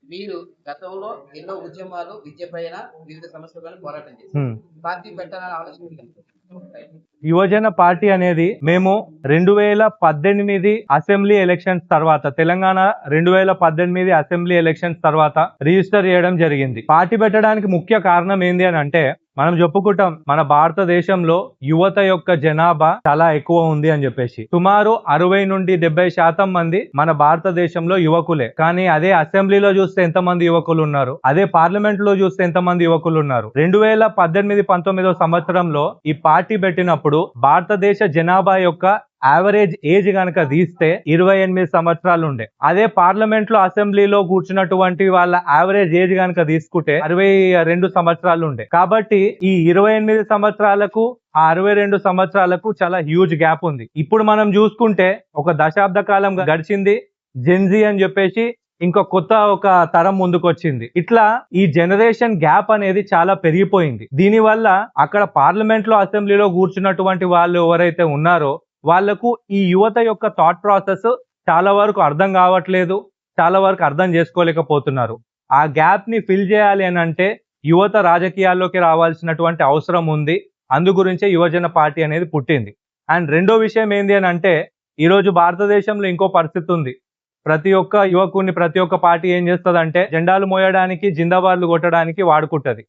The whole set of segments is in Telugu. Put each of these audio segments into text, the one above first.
మీరు గతంలో ఎన్నో ఉద్యమాలు విద్య పైన వివిధ సమస్యల పైన పోరాటం చేశారు. హ్మ్. పార్టీ పెట్టాలని ఆలోచన మీకు ఎంత? యువజన పార్టీ అనేది మేము 2018 అసెంబ్లీ ఎలక్షన్స్ తర్వాత తెలంగాణ 2018 అసెంబ్లీ ఎలక్షన్స్ తర్వాత రిజిస్టర్ చేయడం జరిగింది. పార్టీ పెట్టడానికి ముఖ్య కారణం ఏంది అని అంటే, మనం చెప్పుకుంటాం మన భారతదేశంలో యువత యొక్క జనాభా చాలా ఎక్కువ ఉంది అని చెప్పేసి. సుమారు 60 నుండి 70% మంది మన భారతదేశంలో యువకులే. కానీ అదే అసెంబ్లీలో చూస్తే ఎంతమంది యువకులు ఉన్నారు, అదే పార్లమెంట్ లో చూస్తే ఎంతమంది యువకులు ఉన్నారు. 2018-19 సంవత్సరంలో ఈ పార్టీ పెట్టినప్పుడు భారతదేశ జనాభా యొక్క యావరేజ్ ఏజ్ గనక తీస్తే 28 సంవత్సరాలు ఉండే. అదే పార్లమెంట్ లో అసెంబ్లీలో కూర్చున్నటువంటి వాళ్ళ యావరేజ్ ఏజ్ గనక తీసుకుంటే 62 సంవత్సరాలు ఉండే. కాబట్టి ఈ 28 సంవత్సరాలకు ఆ 62 సంవత్సరాలకు చాలా హ్యూజ్ గ్యాప్ ఉంది. ఇప్పుడు మనం చూసుకుంటే ఒక దశాబ్ద కాలం గడిచింది. జెన్జీ అని చెప్పేసి ఇంకో కొత్త ఒక తరం ముందుకు వచ్చింది. ఇట్లా ఈ జనరేషన్ గ్యాప్ అనేది చాలా పెరిగిపోయింది. దీనివల్ల అక్కడ పార్లమెంట్ లో అసెంబ్లీలో కూర్చున్నటువంటి వాళ్ళు ఎవరైతే ఉన్నారో వాళ్లకు ఈ యువత యొక్క థాట్ ప్రాసెస్ చాలా వరకు అర్థం కావట్లేదు, చాలా వరకు అర్థం చేసుకోలేకపోతున్నారు. ఆ గ్యాప్ ని ఫిల్ చేయాలి అని అంటే యువత రాజకీయాల్లోకి రావాల్సినటువంటి అవసరం ఉంది. అందు గురించే యువజన పార్టీ అనేది పుట్టింది. అండ్ రెండో విషయం ఏంది అని అంటే, ఈరోజు భారతదేశంలో ఇంకో పరిస్థితి ఉంది. ప్రతి ఒక్క యువకుని ప్రతి ఒక్క పార్టీ ఏం చేస్తుందంటే జెండాలు మోయడానికి, జిందాబాద్లు కొట్టడానికి వాడుకుంటది.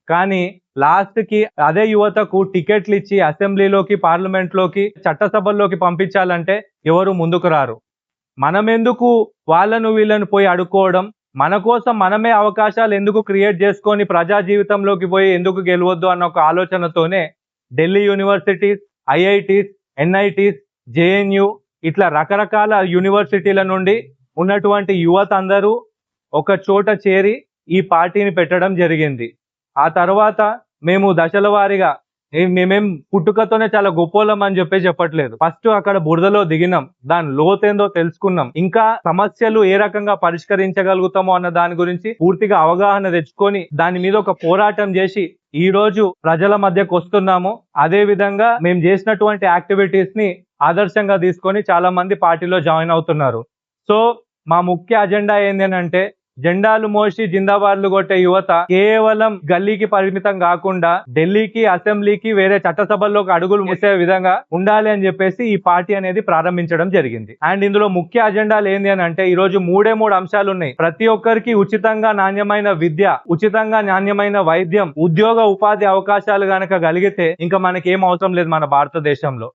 కానీ లాస్ట్ కి అదే యువతకు టికెట్లు ఇచ్చి అసెంబ్లీలోకి, పార్లమెంట్ లోకి, చట్టసభల్లోకి పంపించాలంటే ఎవరు ముందుకు రారు. మనం ఎందుకు వాళ్ళను వీళ్ళను పోయి అడుక్కోవడం, మన కోసం మనమే అవకాశాలు ఎందుకు క్రియేట్ చేసుకొని ప్రజా జీవితంలోకి పోయి ఎందుకు గెలవద్దు అన్న ఒక ఆలోచనతోనే Delhi universities, IITs, NITs, JNU ఇట్లా రకరకాల యూనివర్సిటీల నుండి ఉన్నటువంటి యువత అందరూ ఒక చోట చేరి ఈ పార్టీని పెట్టడం జరిగింది. ఆ తర్వాత మేము దశల వారీగా మేమేం పుట్టుకతోనే చాలా గొప్పోళ్ళం అని చెప్పట్లేదు. ఫస్ట్ అక్కడ బురదలో దిగినాం, దాని లోతేందో తెలుసుకున్నాం, ఇంకా సమస్యలు ఏ రకంగా పరిష్కరించగలుగుతామో అన్న దాని గురించి పూర్తిగా అవగాహన తెచ్చుకొని దాని మీద ఒక పోరాటం చేసి ఈ రోజు ప్రజల మధ్యకు వస్తున్నాము. అదే విధంగా మేము చేసినటువంటి యాక్టివిటీస్ ని ఆదర్శంగా తీసుకొని చాలా మంది పార్టీలో జాయిన్ అవుతున్నారు. సో మా ముఖ్య అజెండా ఏంది అని అంటే, జెండాలు మోసి జిందాబాద్లు కొట్టే యువత కేవలం గల్లీకి పరిమితం కాకుండా ఢిల్లీకి, అసెంబ్లీకి, వేరే చట్టసభల్లోకి అడుగులు వేసే విధంగా ఉండాలి అని చెప్పేసి ఈ పార్టీ అనేది ప్రారంభించడం జరిగింది. అండ్ ఇందులో ముఖ్య అజెండాలు ఏంది అని అంటే, ఈ రోజు మూడు అంశాలు ఉన్నాయి. ప్రతి ఒక్కరికి ఉచితంగా నాణ్యమైన విద్య, ఉచితంగా నాణ్యమైన వైద్యం, ఉద్యోగ ఉపాధి అవకాశాలు గనక కలిగితే ఇంకా మనకి ఏం అవసరం లేదు మన భారతదేశంలో.